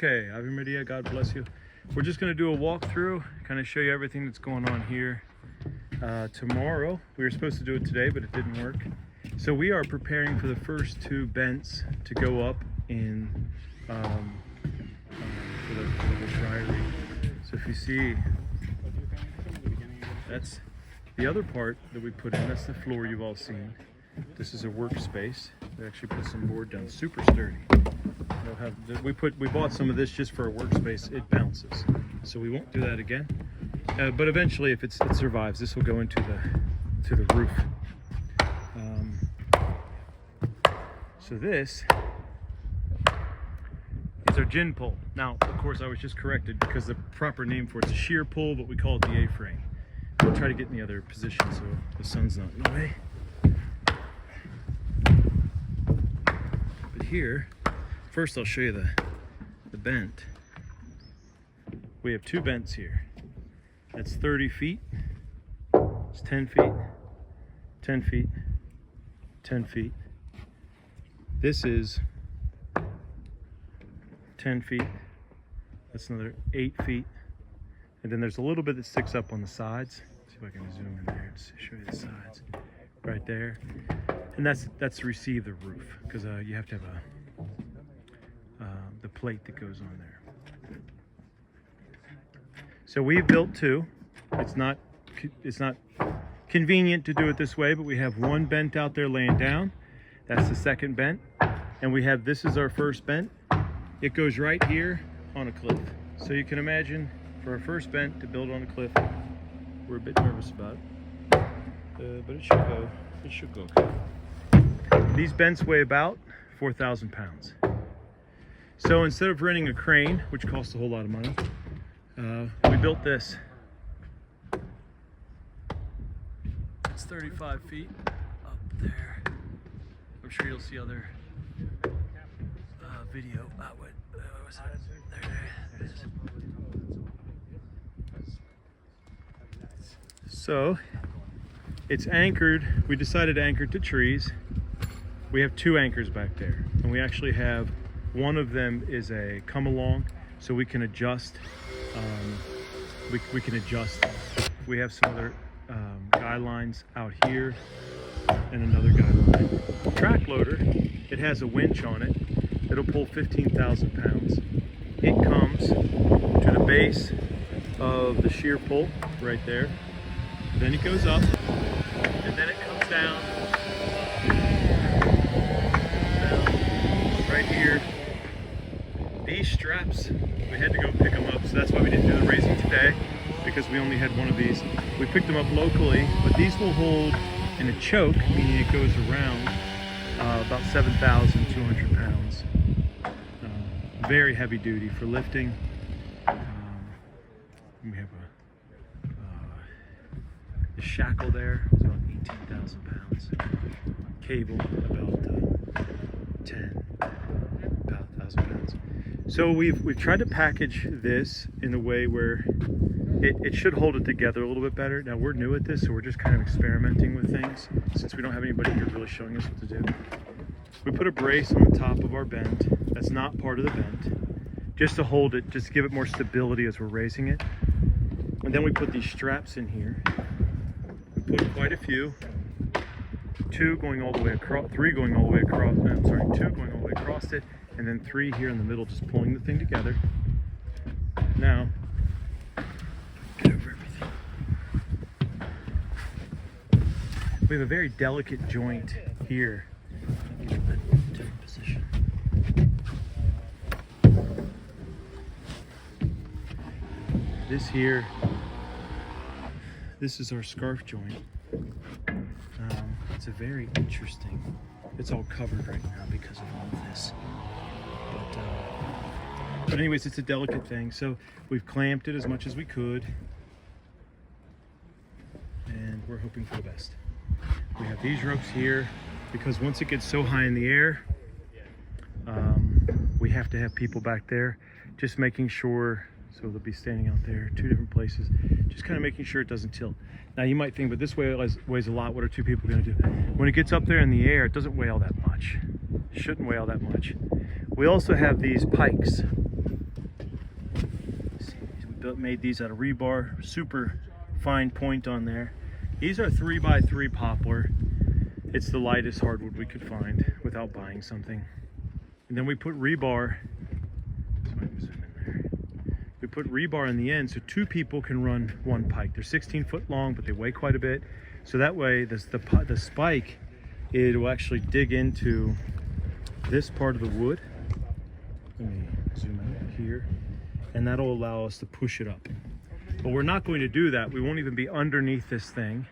Okay, 𝒂𝒑𝒅𝒂𝒕𝒊𝒐𝒏, God bless you. We're just going to do a walkthrough, kind of show you everything that's going on here. Tomorrow, we were supposed to do it today, but it didn't work. So we are preparing for the first two bents to go up in for the friary. So if you see, that's the other part that we put in. That's the floor you've all seen. This is a workspace. We actually put some board down, super sturdy. We bought some of this just for a workspace. It bounces, so we won't do that again. But eventually, if it survives, this will go into the roof. So this is our gin pole. Now, of course, I was just corrected because the proper name for it's a shear pole, but we call it the A-frame. We'll try to get in the other position so the sun's not in the way. But here, first I'll show you the bent. We have two bents here. That's 30 feet. It's 10 feet, 10 feet, 10 feet. This is 10 feet. That's another 8 feet. And then there's a little bit that sticks up on the sides. See if I can zoom in there to show you the sides. Right there. And that's to receive the roof, because you have to have the plate that goes on there. So we've built two. It's not convenient to do it this way, but we have one bent out there laying down. That's the second bent. And we have, this is our first bent. It goes right here on a cliff. So you can imagine, for our first bent to build on a cliff, we're a bit nervous about it. But it should go okay. These bents weigh about 4,000 pounds. So instead of renting a crane, which costs a whole lot of money, we built this. It's 35 feet up there. I'm sure you'll see other video. What was that? There it is. So it's anchored. We decided to anchor to trees. We have two anchors back there, and we actually have one of them is a come along, so we can adjust. We can adjust. We have some other guy lines out here and another guy line. Track loader, it has a winch on it. It'll pull 15,000 pounds. It comes to the base of the shear pole right there. Then it goes up, and then it comes down right here. These straps, we had to go pick them up, so that's why we didn't do the raising today, because we only had one of these. We picked them up locally, but these will hold in a choke, meaning it goes around about 7,200 pounds. Very heavy duty for lifting. We have the shackle there, it's about 18,000 pounds. Cable, about 1,000 pounds. So we've tried to package this in a way where it should hold it together a little bit better. Now we're new at this, so we're just kind of experimenting with things since we don't have anybody here really showing us what to do. We put a brace on the top of our bent. That's not part of the bent, just to hold it, just to give it more stability as we're raising it. And then we put these straps in here. We put quite a few. Two going all the way across, three going all the way across, I'm sorry, two going all the way across it, and then three here in the middle, just pulling the thing together. Now, get over everything. We have a very delicate joint here. Get in a different position. This here, this is our scarf joint. It's a very interesting, it's all covered right now because of all of this. But anyways, it's a delicate thing. So we've clamped it as much as we could, and we're hoping for the best. We have these ropes here because once it gets so high in the air, we have to have people back there just making sure. So they'll be standing out there, two different places, just kind of making sure it doesn't tilt. Now you might think, but this weighs a lot. What are two people going to do? When it gets up there in the air, it doesn't weigh all that much. It shouldn't weigh all that much. We also have these pikes. made these out of rebar, super fine point on there. These are 3x3 poplar. It's the lightest hardwood we could find without buying something. And then we put rebar, so I can zoom in there. We put rebar in the end so two people can run one pike. They're 16 foot long, but they weigh quite a bit. So that way the spike, it will actually dig into this part of the wood. Let me zoom out here. And that'll allow us to push it up. But we're not going to do that. We won't even be underneath this thing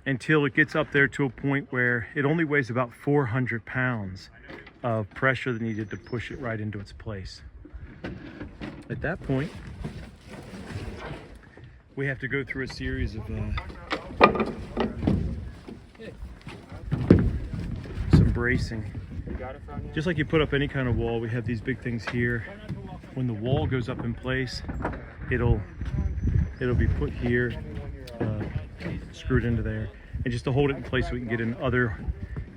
until it gets up there to a point where it only weighs about 400 pounds of pressure needed to push it right into its place. At that point, we have to go through a series of some bracing. Just like you put up any kind of wall, we have these big things here. When the wall goes up in place, it'll be put here, screwed into there, and just to hold it in place so we can get in other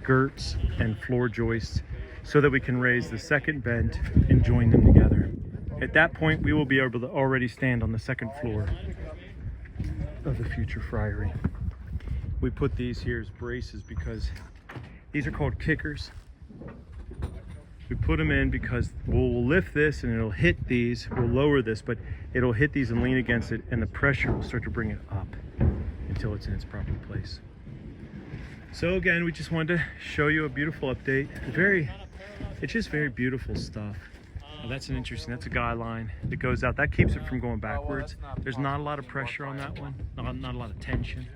girts and floor joists so that we can raise the second vent and join them together. At that point, we will be able to already stand on the second floor of the future friary. We put these here as braces because these are called kickers. We put them in because we'll lift this and it'll hit these, we'll lower this, but it'll hit these and lean against it, and the pressure will start to bring it up until it's in its proper place. So again, we just wanted to show you a beautiful update. It's just very beautiful stuff. That's that's a guy line that goes out. That keeps it from going backwards. There's not a lot of pressure on that one, not a lot of tension.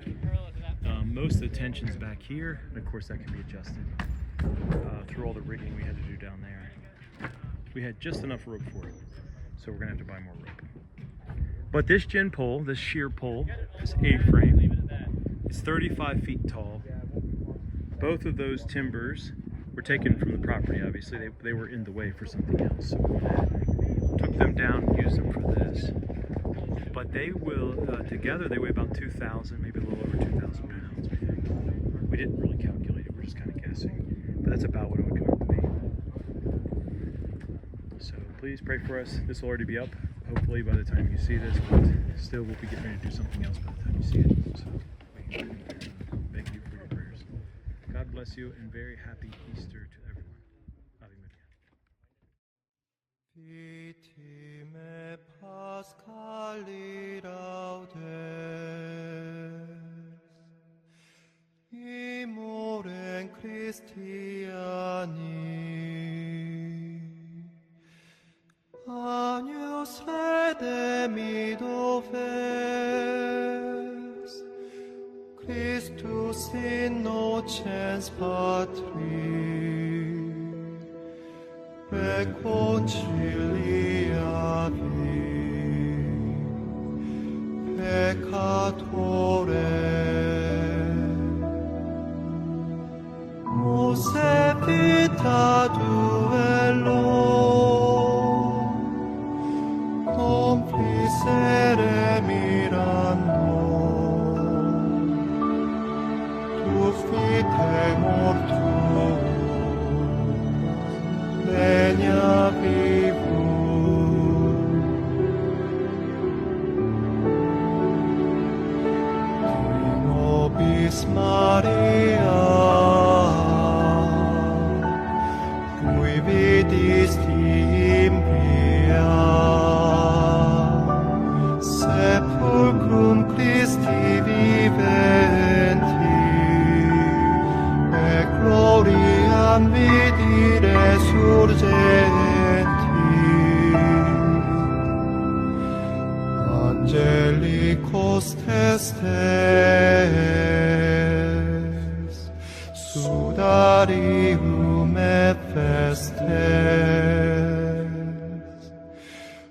Most of the tension's back here, and of course that can be adjusted through all the rigging we had to do down there. We had just enough rope for it, so we're gonna have to buy more rope. But this gin pole, this shear pole, this A-frame, it's 35 feet tall. Both of those timbers were taken from the property, obviously. They were in the way for something else. So we took them down and used them for this. But they will, together, they weigh about 2,000, maybe a little over 2,000 pounds, I think. We didn't really calculate it, we're just kind of guessing. But that's about what it would come out to be. So please pray for us. This will already be up, hopefully, by the time you see this. But still, we'll be getting ready to do something else by the time you see it. So thank you for your prayers. God bless you, and very happy Easter to everyone. 𝒐𝒓𝒆 Christiani agnus redemidoves Christus innocens Patri 𝒂𝒕𝒊𝒐𝒏 vita duello complicere mirando tu fite mortuus legna vivus in nobis Maria sepulcrum Christi viventi et gloriam vidi resurgenti angelicos testes sudarium et festes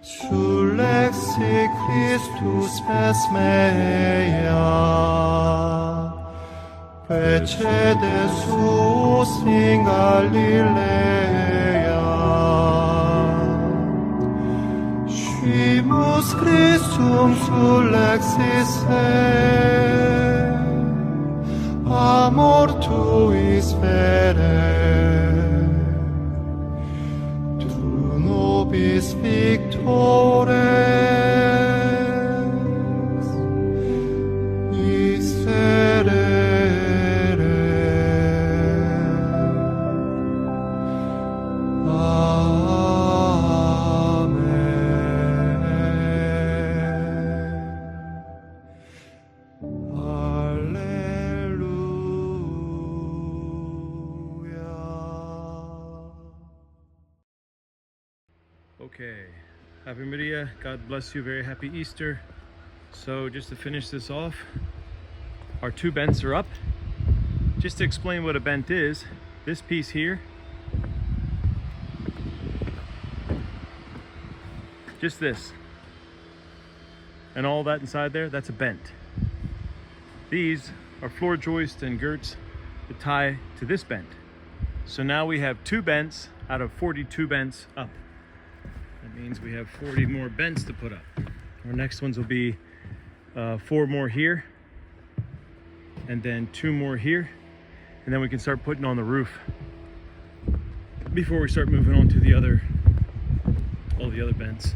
𝒐𝒓𝒆 Christus es mea precede suus in Galilea scimus Christum 𝒐𝒓𝒆 amor tuis vere tu nobis victore Okay, Ave Maria, God bless you, very happy Easter. So just to finish this off, our two bents are up. Just to explain what a bent is, this piece here, just this, and all that inside there, that's a bent. These are floor joists and girts that tie to this bent. So now we have two bents out of 42 bents up. That means we have 40 more bents to put up. Our next ones will be 4 more here, and then 2 more here, and then we can start putting on the roof before we start moving on to all the other bents.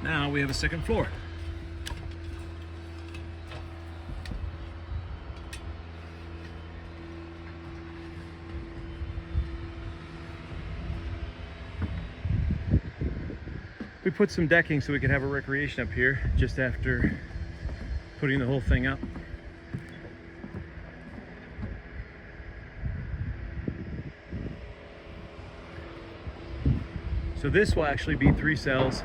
Now we have a second floor. We put some decking so we could have a recreation up here just after putting the whole thing up. So this will actually be 3 cells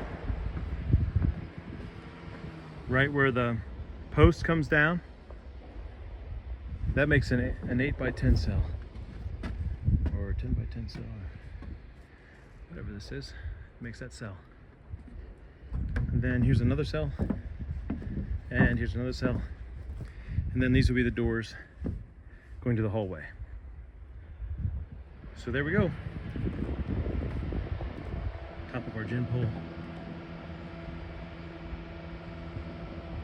right where the post comes down. That makes an 8 by 10 cell, or 10 by 10 cell, or whatever this is, makes that cell. And then here's another cell, and here's another cell, and then these will be the doors going to the hallway. So there we go. Top of our gin pole.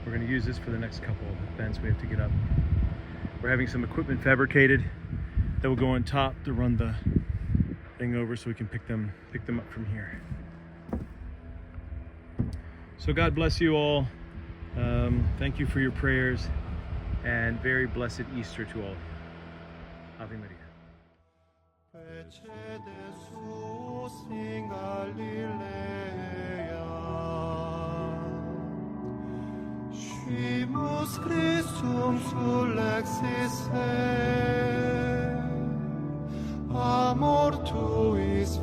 We're going to use this for the next couple of bents we have to get up. We're having some equipment fabricated that will go on top to run the thing over so we can pick them up from here. So God bless you all. Thank you for your prayers, and very blessed Easter to all. Ave Maria. 𝒐𝒓𝒆 Christum 𝒐𝒓𝒏𝒂𝒕𝒊𝒐𝒏, amor tuis